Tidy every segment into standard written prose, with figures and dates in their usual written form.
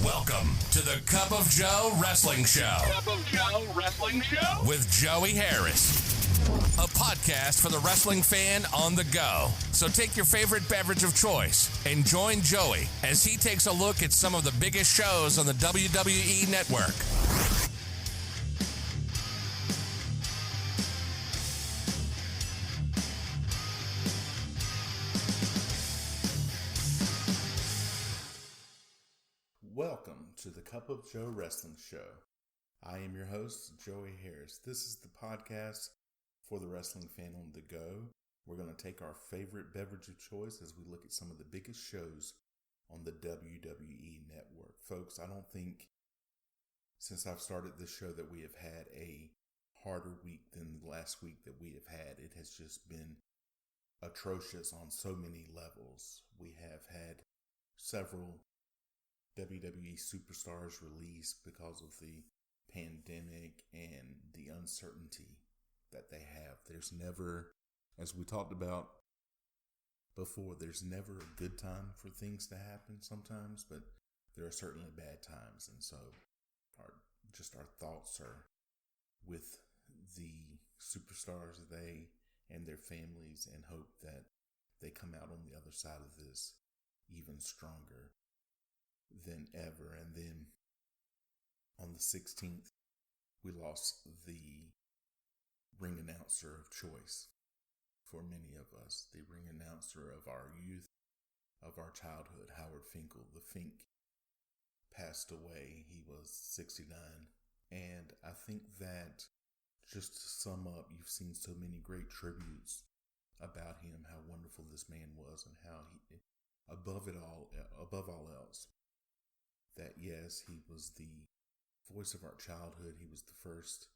Welcome to the Cup of Joe Wrestling Show. Cup of Joe Wrestling Show? With Joey Harris. A podcast for the wrestling fan on the go. So take your favorite beverage of choice and join Joey as he takes a look at some of the biggest shows on the WWE Network. Welcome to the Cup of Joe Wrestling Show. I am your host, Joey Harris. This is the podcast for the wrestling fan on the go. We're going to take our favorite beverage of choice as we look at some of the biggest shows on the WWE Network. Folks, I don't think since I've started this show that we have had a harder week than the last week that we have had. It has just been atrocious on so many levels. We have had several WWE Superstars released because of the pandemic and the uncertainty that they have. There's never, as we talked about before, there's never a good time for things to happen sometimes, but there are certainly bad times. And so our thoughts are with the superstars, they and their families, and hope that they come out on the other side of this even stronger than ever. And then on the 16th, we lost the ring announcer of choice for many of us, the ring announcer of our youth, of our childhood, Howard Finkel. The Fink passed away. He was 69. And I think that, just to sum up, you've seen so many great tributes about him, how wonderful this man was, and how he, above all else, that yes, he was the voice of our childhood. He was the first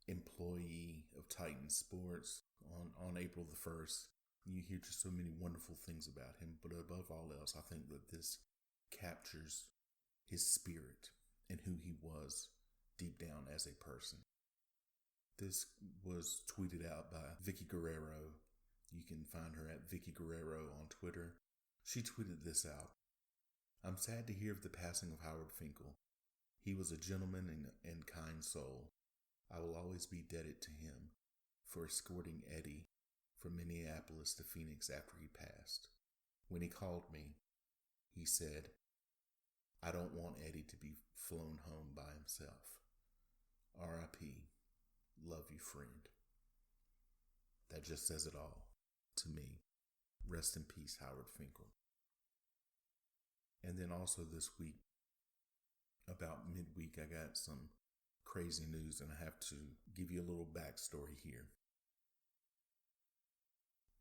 employee of Titan Sports on April the 1st. You hear just so many wonderful things about him. But above all else, I think that this captures his spirit and who he was deep down as a person. This was tweeted out by Vicky Guerrero. You can find her at Vicky Guerrero on Twitter. She tweeted this out. I'm sad to hear of the passing of Howard Finkel. He was a gentleman and kind soul. I will always be indebted to him for escorting Eddie from Minneapolis to Phoenix after he passed. When he called me, he said, I don't want Eddie to be flown home by himself. R.I.P. Love you, friend. That just says it all to me. Rest in peace, Howard Finkel. And then also this week, about midweek, I got some crazy news, and I have to give you a little backstory here.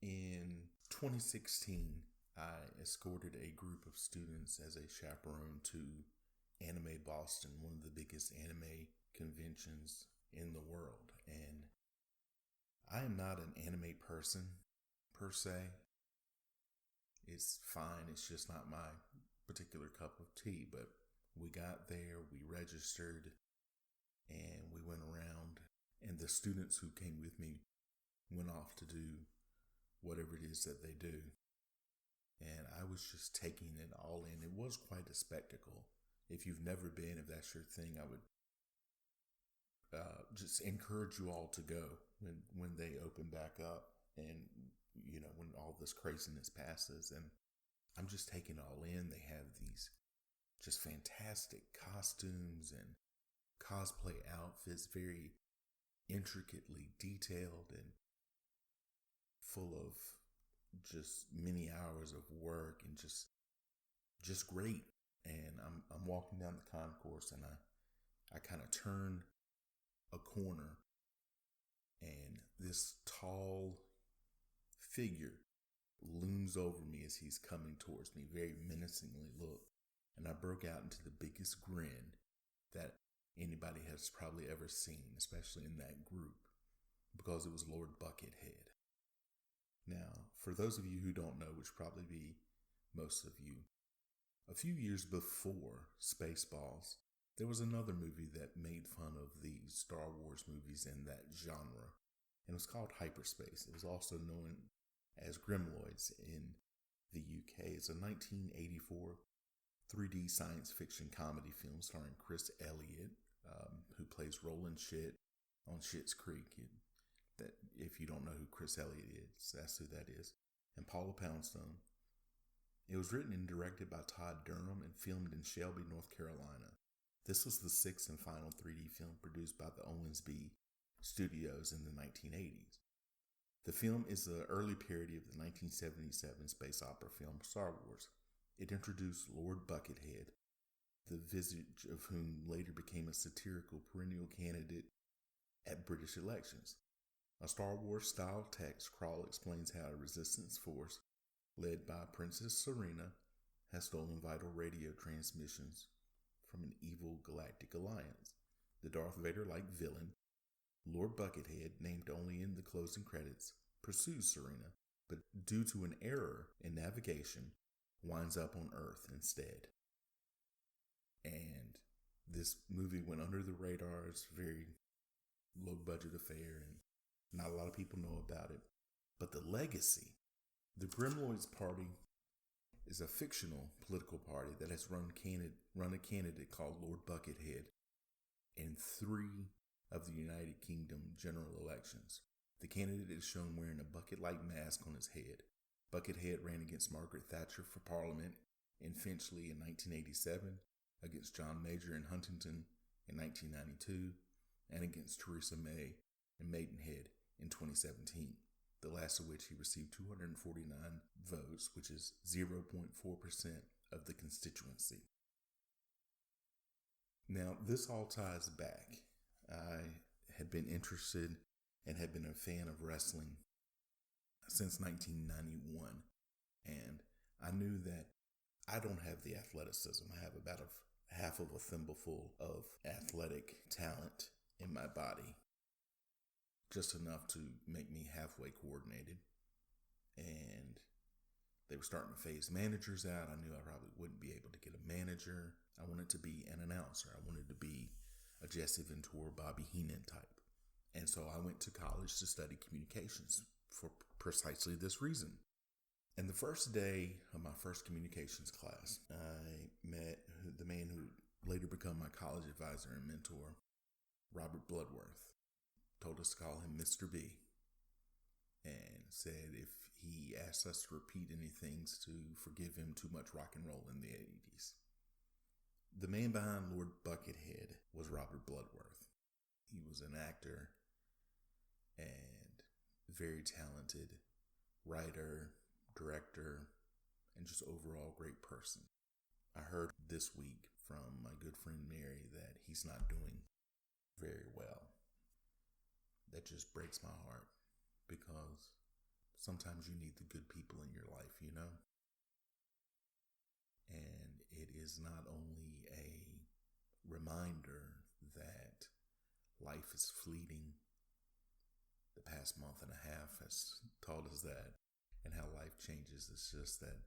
In 2016, I escorted a group of students as a chaperone to Anime Boston, one of the biggest anime conventions in the world. And I am not an anime person, per se. It's fine, it's just not my particular cup of tea, but we got there, we registered, and we went around, and the students who came with me went off to do whatever it is that they do. And I was just taking it all in. It was quite a spectacle. If you've never been, if that's your thing, I would just encourage you all to go when they open back up, and you know, when all this craziness passes. And I'm just taking it all in. They have these just fantastic costumes and cosplay outfits, very intricately detailed and full of just many hours of work, and just great. And I'm walking down the concourse, and I kind of turn a corner, and this tall figure looms over me as he's coming towards me, very menacingly look. And I broke out into the biggest grin that anybody has probably ever seen, especially in that group, because it was Lord Buckethead. Now, for those of you who don't know, which probably be most of you, a few years before Spaceballs, there was another movie that made fun of the Star Wars movies in that genre, and it was called Hyperspace. It was also known as Gremloids in the UK. It's a 1984 3D science fiction comedy film starring Chris Elliott, who plays Roland Shit on Schitt's Creek. That if you don't know who Chris Elliott is, that's who that is. And Paula Poundstone. It was written and directed by Todd Durham and filmed in Shelby, North Carolina. This was the sixth and final 3D film produced by the Owensby Studios in the 1980s. The film is an early parody of the 1977 space opera film Star Wars. It introduced Lord Buckethead, the visage of whom later became a satirical perennial candidate at British elections. A Star Wars-style text crawl explains how a resistance force, led by Princess Serena, has stolen vital radio transmissions from an evil galactic alliance. The Darth Vader-like villain, Lord Buckethead, named only in the closing credits, pursues Serena, but due to an error in navigation, winds up on Earth instead. And this movie went under the radar. It's a very low-budget affair, and not a lot of people know about it. But the legacy, the Grimloids Party, is a fictional political party that has run a candidate called Lord Buckethead in 3 of the United Kingdom general elections. The candidate is shown wearing a bucket-like mask on his head. Buckethead ran against Margaret Thatcher for Parliament in Finchley in 1987, against John Major in Huntingdon in 1992, and against Theresa May in Maidenhead in 2017. The last of which he received 249 votes, which is 0.4% of the constituency. Now, this all ties back. I had been interested and had been a fan of wrestling since 1991, and I knew that I don't have the athleticism. I have about half of a thimbleful of athletic talent in my body. Just enough to make me halfway coordinated. And they were starting to phase managers out. I knew I probably wouldn't be able to get a manager. I wanted to be an announcer. I wanted to be a Jesse Ventura, Bobby Heenan type. And so I went to college to study communications for precisely this reason. And the first day of my first communications class, I met the man who would later become my college advisor and mentor, Robert Bloodworth. Told us to call him Mr. B, and said if he asked us to repeat any things to forgive him too much rock and roll in the 80s. The man behind Lord Buckethead was Robert Bloodworth. He was an actor and very talented writer, director, and just overall great person. I heard this week from my good friend Mary that he's not doing very well. That just breaks my heart, because sometimes you need the good people in your life, you know? And it is not only a reminder that life is fleeting. The past month and a half has taught us that, and how life changes. It's just that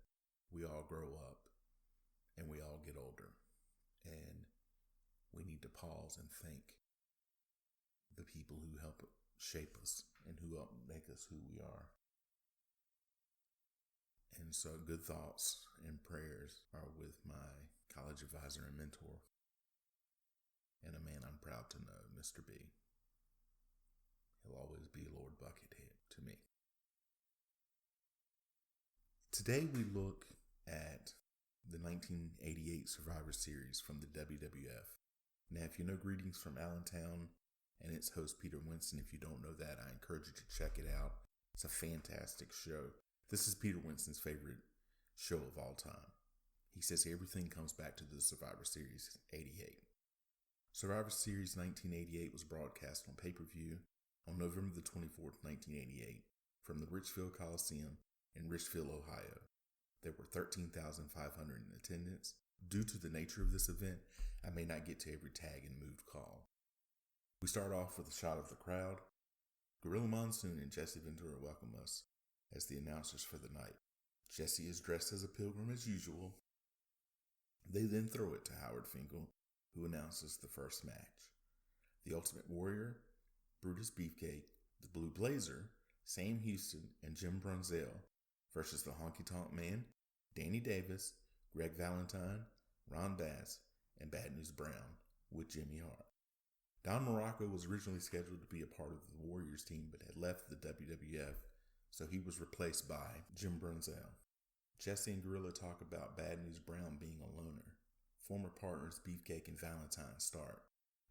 we all grow up and we all get older, and we need to pause and think the people who help shape us and who help make us who we are. And so good thoughts and prayers are with my college advisor and mentor, and a man I'm proud to know, Mr. B. He'll always be Lord Buckethead to me. Today we look at the 1988 Survivor Series from the WWF. Now, if you know Greetings from Allentown and its host Peter Winston, if you don't know that, I encourage you to check it out. It's a fantastic show. This is Peter Winston's favorite show of all time. He says everything comes back to the Survivor Series 88. Survivor Series 1988 was broadcast on pay-per-view on November the 24th, 1988, from the Richfield Coliseum in Richfield, Ohio. There were 13,500 in attendance. Due to the nature of this event, I may not get to every tag and moved call. We start off with a shot of the crowd. Gorilla Monsoon and Jesse Ventura welcome us as the announcers for the night. Jesse is dressed as a pilgrim as usual. They then throw it to Howard Finkel, who announces the first match. The Ultimate Warrior, Brutus Beefcake, the Blue Blazer, Sam Houston, and Jim Brunzell versus the Honky Tonk Man, Danny Davis, Greg Valentine, Ron Bass, and Bad News Brown with Jimmy Hart. Don Morocco was originally scheduled to be a part of the Warriors team but had left the WWF, so he was replaced by Jim Brunzell. Jesse and Gorilla talk about Bad News Brown being a loner. Former partners Beefcake and Valentine start.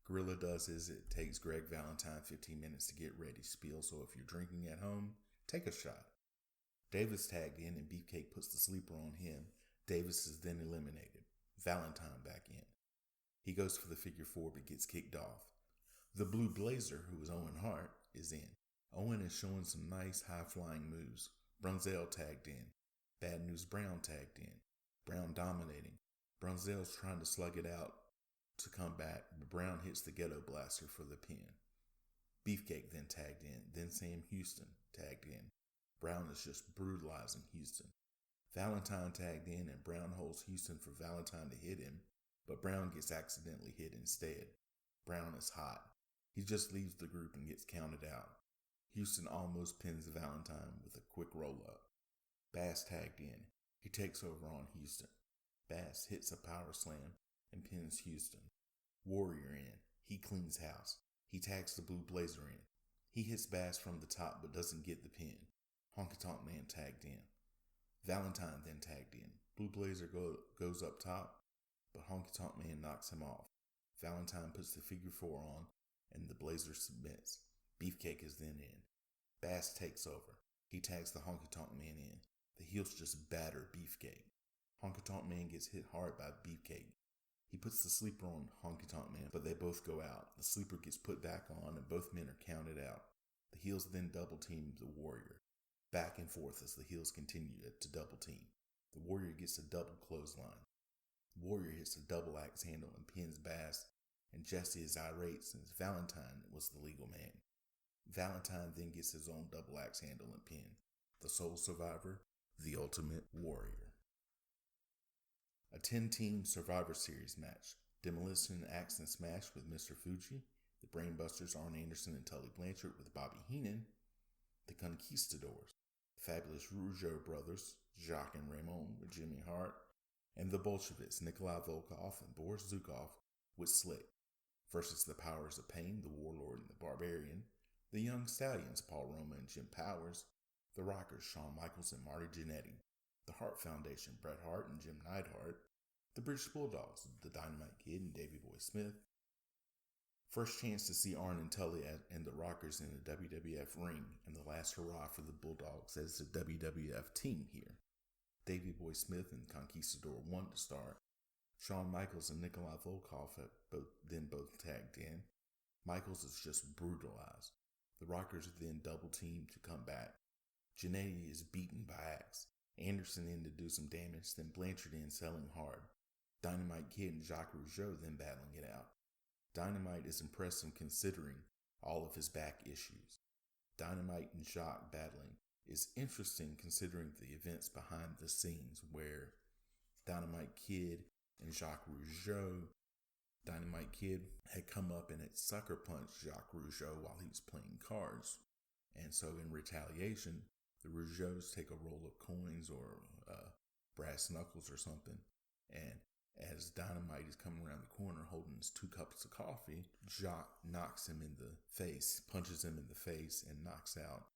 Gorilla does his "it takes Greg Valentine 15 minutes to get ready" spiel, so if you're drinking at home, take a shot. Davis tagged in and Beefcake puts the sleeper on him. Davis is then eliminated. Valentine back in. He goes for the figure four but gets kicked off. The Blue Blazer, who is Owen Hart, is in. Owen is showing some nice high-flying moves. Brunzell tagged in. Bad News Brown tagged in. Brown dominating. Brunzell's trying to slug it out to come back, but Brown hits the Ghetto Blaster for the pin. Beefcake then tagged in. Then Sam Houston tagged in. Brown is just brutalizing Houston. Valentine tagged in and Brown holds Houston for Valentine to hit him, but Brown gets accidentally hit instead. Brown is hot. He just leaves the group and gets counted out. Houston almost pins Valentine with a quick roll-up. Bass tagged in. He takes over on Houston. Bass hits a power slam and pins Houston. Warrior in. He cleans house. He tags the Blue Blazer in. He hits Bass from the top but doesn't get the pin. Honky Tonk Man tagged in. Valentine then tagged in. Blue Blazer goes up top, but Honky Tonk Man knocks him off. Valentine puts the figure four on, and the Blazer submits. Beefcake is then in. Bass takes over. He tags the Honky Tonk Man in. The heels just batter Beefcake. Honky Tonk Man gets hit hard by Beefcake. He puts the sleeper on Honky Tonk Man, but they both go out. The sleeper gets put back on, and both men are counted out. The heels then double team the Warrior. Back and forth as the heels continue to double team. The Warrior gets a double clothesline. The Warrior hits a double axe handle and pins Bass, and Jesse is irate since Valentine was the legal man. Valentine then gets his own double axe handle and pin. The sole survivor, the Ultimate Warrior. A 10-team Survivor Series match. Demolition Axe and Smash with Mr. Fuji. The Brainbusters, Arn Anderson and Tully Blanchard with Bobby Heenan. The Conquistadors. The Fabulous Rougeau Brothers, Jacques and Raymond with Jimmy Hart. And the Bolsheviks, Nikolai Volkov and Boris Zukov with Slick. Versus the Powers of Pain, the Warlord and the Barbarian. The Young Stallions, Paul Roma and Jim Powers. The Rockers, Shawn Michaels and Marty Jannetty. The Hart Foundation, Bret Hart and Jim Neidhart. The British Bulldogs, the Dynamite Kid and Davey Boy Smith. First chance to see Arn and Tully and the Rockers in the WWF ring, and the last hurrah for the Bulldogs as the WWF team here. Davey Boy Smith and Conquistador won to start. Shawn Michaels and Nikolai Volkov have both tagged in. Michaels is just brutalized. The Rockers then double team to come back. Jannetty is beaten by Axe. Anderson in to do some damage, then Blanchard in selling hard. Dynamite Kid and Jacques Rougeau then battling it out. Dynamite is impressive considering all of his back issues. Dynamite and Jacques battling is interesting considering the events behind the scenes where Dynamite Kid and Jacques Rougeau, Dynamite Kid had come up and had sucker punched Jacques Rougeau while he was playing cards. And so in retaliation, the Rougeaus take a roll of coins or brass knuckles or something, and as Dynamite is coming around the corner holding his 2 cups of coffee, Jacques knocks him in the face, punches him in the face, and knocks out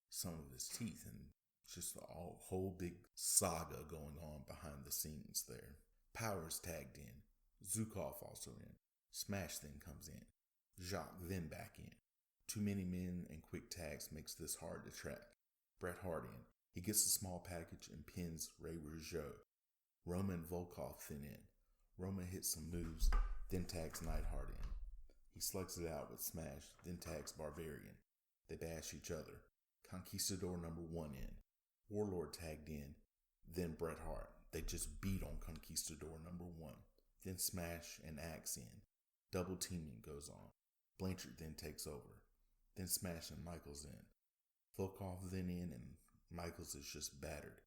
some of his teeth. And just a whole big saga going on behind the scenes there. Powers tagged in. Zukov also in. Smash then comes in. Jacques then back in. Too many men and quick tags makes this hard to track. Bret Hart in. He gets a small package and pins Ray Rougeau. Roma and Volkov then in. Roma hits some moves, then tags Neidhart in. He slugs it out with Smash, then tags Barbarian. They bash each other. Conquistador number 1 in. Warlord tagged in, then Bret Hart. They just beat on Conquistador number 1. Then Smash and Axe in. Double teaming goes on. Blanchard then takes over. Then Smash and Michaels in. Volkov then in and Michaels is just battered.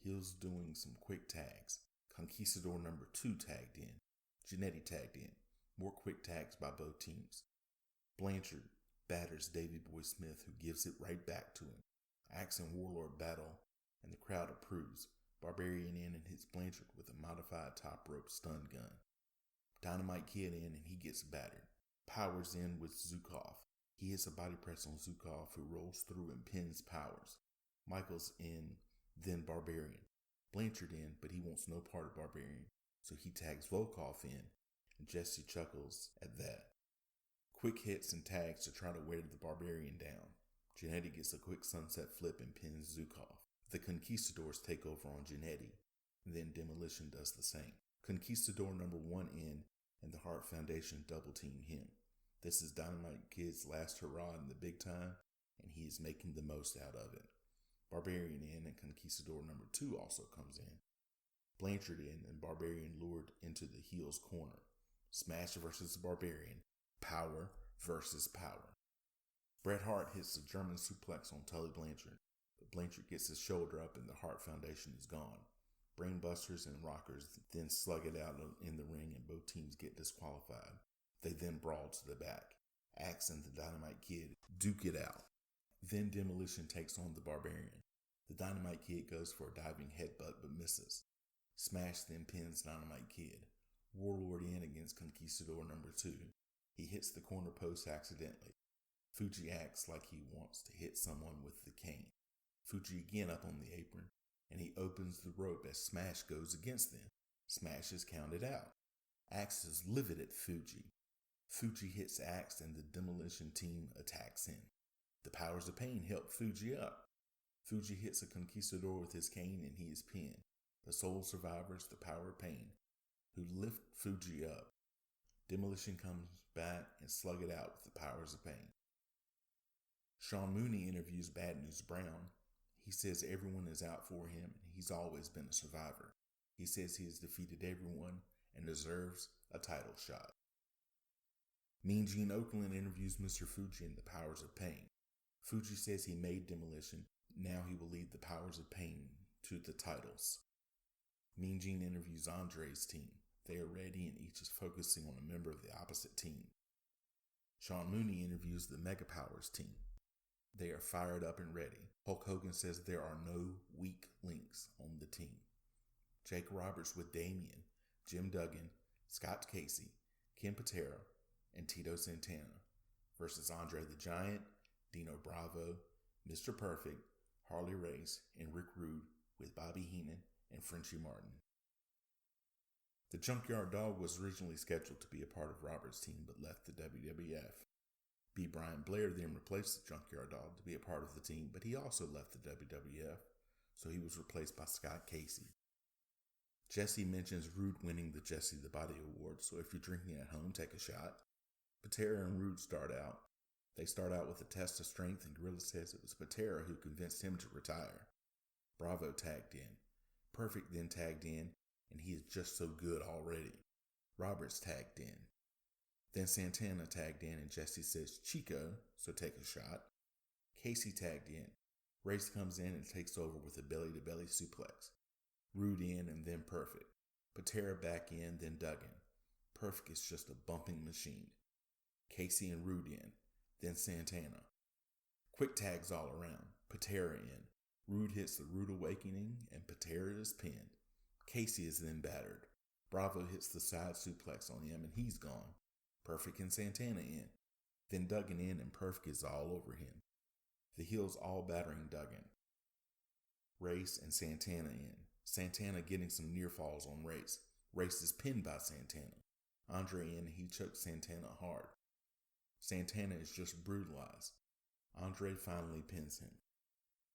Heels doing some quick tags. Conquistador number 2 tagged in. Jannetty tagged in. More quick tags by both teams. Blanchard batters Davey Boy Smith, who gives it right back to him. Axe and Warlord battle, and the crowd approves. Barbarian in and hits Blanchard with a modified top rope stun gun. Dynamite Kid in and he gets battered. Powers in with Zukov. He hits a body press on Zukov, who rolls through and pins Powers. Michaels in, then Barbarian. Blanchard in, but he wants no part of Barbarian, so he tags Volkov in, and Jesse chuckles at that. Quick hits and tags to try to wear the Barbarian down. Jannetty gets a quick sunset flip and pins Zukov. The Conquistadors take over on Jannetty, and then Demolition does the same. Conquistador number 1 in, and the Hart Foundation double team him. This is Dynamite Kid's last hurrah in the big time, and he is making the most out of it. Barbarian in and Conquistador number 2 also comes in. Blanchard in and Barbarian lured into the heel's corner. Smash versus Barbarian. Power versus power. Bret Hart hits a German suplex on Tully Blanchard, but Blanchard gets his shoulder up and the Hart Foundation is gone. Brainbusters and Rockers then slug it out in the ring and both teams get disqualified. They then brawl to the back. Axe and the Dynamite Kid duke it out. Then Demolition takes on the Barbarian. The Dynamite Kid goes for a diving headbutt but misses. Smash then pins Dynamite Kid. Warlord in against Conquistador number 2. He hits the corner post accidentally. Fuji acts like he wants to hit someone with the cane. Fuji again up on the apron, and he opens the rope as Smash goes against them. Smash is counted out. Axe is livid at Fuji. Fuji hits Axe and the Demolition team attacks him. The powers of pain help Fuji up. Fuji hits a Conquistador with his cane and he is pinned. The sole survivors, the power of pain, who lift Fuji up. Demolition comes back and slug it out with the powers of pain. Sean Mooney interviews Bad News Brown. He says everyone is out for him and he's always been a survivor. He says he has defeated everyone and deserves a title shot. Mean Gene Okerlund interviews Mr. Fuji and the powers of pain. Fuji says he made Demolition. Now he will lead the powers of pain to the titles. Mean Gene interviews Andre's team. They are ready and each is focusing on a member of the opposite team. Sean Mooney interviews the Mega Powers team. They are fired up and ready. Hulk Hogan says there are no weak links on the team. Jake Roberts with Damien, Jim Duggan, Scott Casey, Ken Patera, and Tito Santana versus Andre the Giant, Dino Bravo, Mr. Perfect, Harley Race, and Rick Rude with Bobby Heenan and Frenchie Martin. The Junkyard Dog was originally scheduled to be a part of Roberts' team but left the WWF. B. Brian Blair then replaced the Junkyard Dog to be a part of the team, but he also left the WWF, so he was replaced by Scott Casey. Jesse mentions Rude winning the Jesse the Body Award, so if you're drinking at home, take a shot. Patera and Rude start out. They start out with a test of strength, and Gorilla says it was Patera who convinced him to retire. Bravo tagged in. Perfect then tagged in, and he is just so good already. Roberts tagged in. Then Santana tagged in, and Jesse says Chico, so take a shot. Casey tagged in. Race comes in and takes over with a belly-to-belly suplex. Rude in and then Perfect. Patera back in, then Duggan. Perfect is just a bumping machine. Casey and Rude in, then Santana. Quick tags all around. Patera in. Rude hits the Rude Awakening, and Patera is pinned. Casey is then battered. Bravo hits the side suplex on him, and he's gone. Perfect and Santana in. Then Duggan in, and Perfect is all over him. The heels all battering Duggan. Race and Santana in. Santana getting some near falls on Race. Race is pinned by Santana. Andre in, he chokes Santana hard. Santana is just brutalized. Andre finally pins him.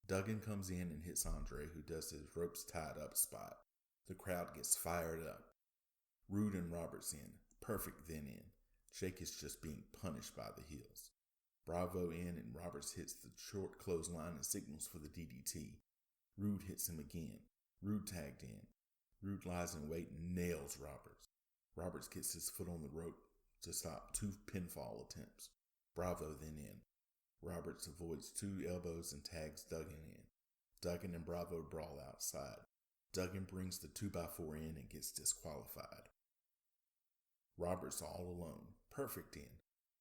Duggan comes in and hits Andre, who does his ropes tied up spot. The crowd gets fired up. Rude and Roberts in. Perfect then in. Jake is just being punished by the heels. Bravo in and Roberts hits the short clothesline and signals for the DDT. Rude hits him again. Rude tagged in. Rude lies in wait and nails Roberts. Roberts gets his foot on the rope to stop 2 pinfall attempts. Bravo then in. Roberts avoids 2 elbows and tags Duggan in. Duggan and Bravo brawl outside. Duggan brings the 2x4 in and gets disqualified. Roberts all alone. Perfect in.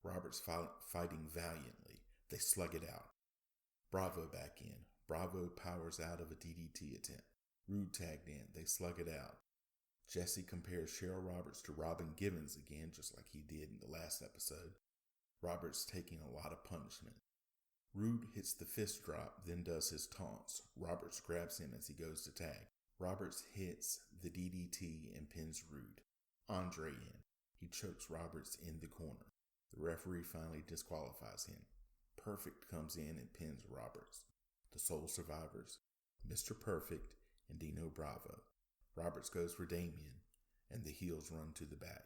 Roberts fighting valiantly. They slug it out. Bravo back in. Bravo powers out of a DDT attempt. Rude tagged in. They slug it out. Jesse compares Cheryl Roberts to Robin Givens again, just like he did in the last episode. Roberts taking a lot of punishment. Rude hits the fist drop, then does his taunts. Roberts grabs him as he goes to tag. Roberts hits the DDT and pins Rude. Andre in. He chokes Roberts in the corner. The referee finally disqualifies him. Perfect comes in and pins Roberts. The Soul Survivors, Mr. Perfect, and Dino Bravo. Roberts goes for Damien, and the heels run to the back.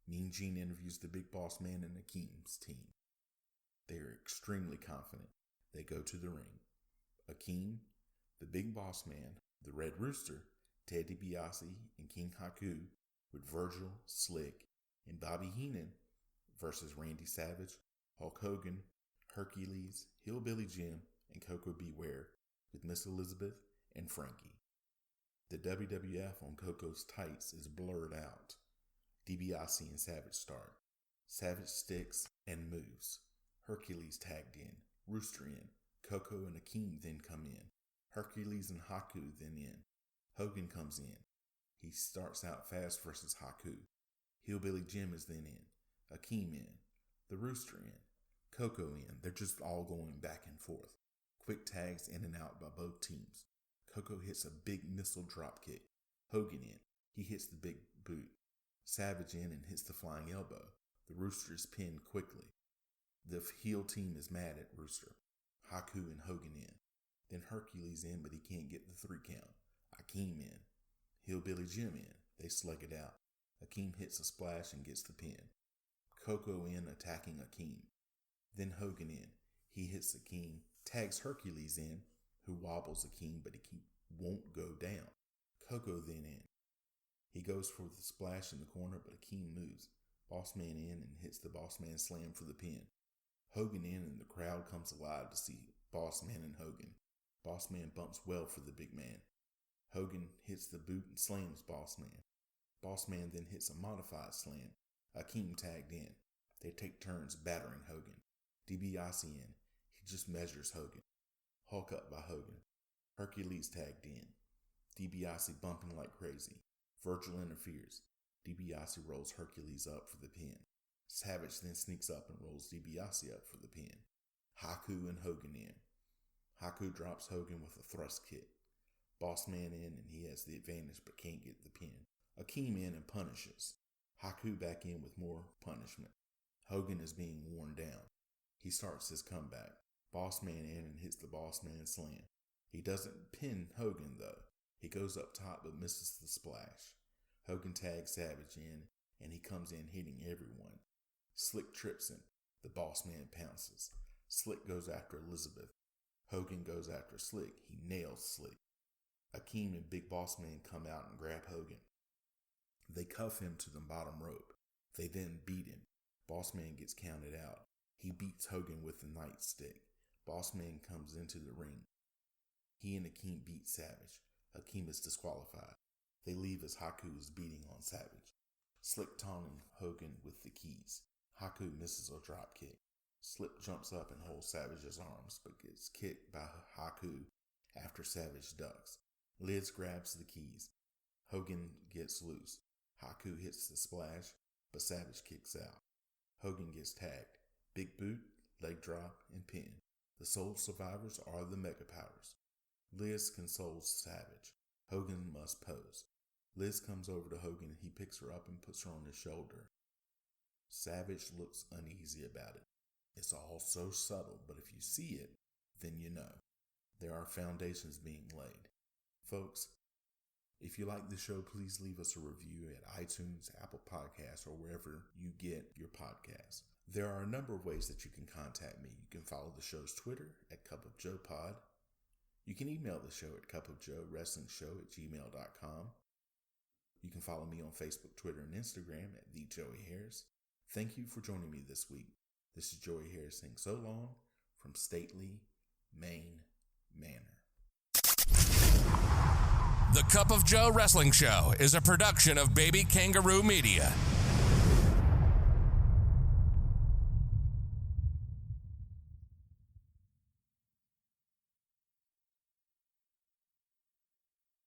Mean Gene interviews the Big Boss Man and Akeem's team. They are extremely confident. They go to the ring. Akeem, the Big Boss Man, the Red Rooster, Ted DiBiase, and King Haku with Virgil, Slick, and Bobby Heenan versus Randy Savage, Hulk Hogan, Hercules, Hillbilly Jim, and Coco Beware with Miss Elizabeth and Frankie. The WWF on Coco's tights is blurred out. DiBiase and Savage start. Savage sticks and moves. Hercules tagged in. Rooster in. Coco and Akeem then come in. Hercules and Haku then in. Hogan comes in. He starts out fast versus Haku. Hillbilly Jim is then in. Akeem in. The Rooster in. Coco in. They're just all going back and forth. Quick tags in and out by both teams. Coco hits a big missile drop kick. Hogan in. He hits the big boot. Savage in and hits the flying elbow. The Rooster is pinned quickly. The heel team is mad at Rooster. Haku and Hogan in. Then Hercules in, but he can't get the 3 count. Akeem in. Hillbilly Jim in. They slug it out. Akeem hits a splash and gets the pin. Coco in, attacking Akeem. Then Hogan in. He hits Akeem, tags Hercules in, who wobbles Akeem, but he won't go down. Coco then in. He goes for the splash in the corner, but Akeem moves. Boss Man in and hits the Boss Man slam for the pin. Hogan in and the crowd comes alive to see Boss Man and Hogan. Boss Man bumps well for the big man. Hogan hits the boot and slams Boss Man. Boss Man then hits a modified slam. Akeem tagged in. They take turns battering Hogan. DiBiase in. He just measures Hogan. Hulk up by Hogan. Hercules tagged in. DiBiase bumping like crazy. Virgil interferes. DiBiase rolls Hercules up for the pin. Savage then sneaks up and rolls DiBiase up for the pin. Haku and Hogan in. Haku drops Hogan with a thrust kick. Boss Man in and he has the advantage but can't get the pin. Akeem in and punishes. Haku back in with more punishment. Hogan is being worn down. He starts his comeback. Boss Man in and hits the Boss Man slam. He doesn't pin Hogan though. He goes up top but misses the splash. Hogan tags Savage in and he comes in hitting everyone. Slick trips him. The Boss Man pounces. Slick goes after Elizabeth. Hogan goes after Slick. He nails Slick. Akeem and Big Boss Man come out and grab Hogan. They cuff him to the bottom rope. They then beat him. Boss Man gets counted out. He beats Hogan with the nightstick. Boss Man comes into the ring. He and Akeem beat Savage. Akeem is disqualified. They leave as Haku is beating on Savage. Slick taunting Hogan with the keys. Haku misses a drop kick. Slick jumps up and holds Savage's arms, but gets kicked by Haku after Savage ducks. Liz grabs the keys. Hogan gets loose. Haku hits the splash, but Savage kicks out. Hogan gets tagged. Big boot, leg drop, and pin. The Soul Survivors are the Mega Powers. Liz consoles Savage. Hogan must pose. Liz comes over to Hogan and he picks her up and puts her on his shoulder. Savage looks uneasy about it. It's all so subtle, but if you see it, then you know. There are foundations being laid. Folks, if you like the show, please leave us a review at iTunes, Apple Podcasts, or wherever you get your podcasts. There are a number of ways that you can contact me. You can follow the show's Twitter at cupofjoepod. You can email the show at cupofjoewrestlingshow@gmail.com. You can follow me on Facebook, Twitter, and Instagram at TheJoeyHarris. Thank you for joining me this week. This is Joey Harris saying so long from Stately, Maine Manor. The Cup of Joe Wrestling Show is a production of Baby Kangaroo Media.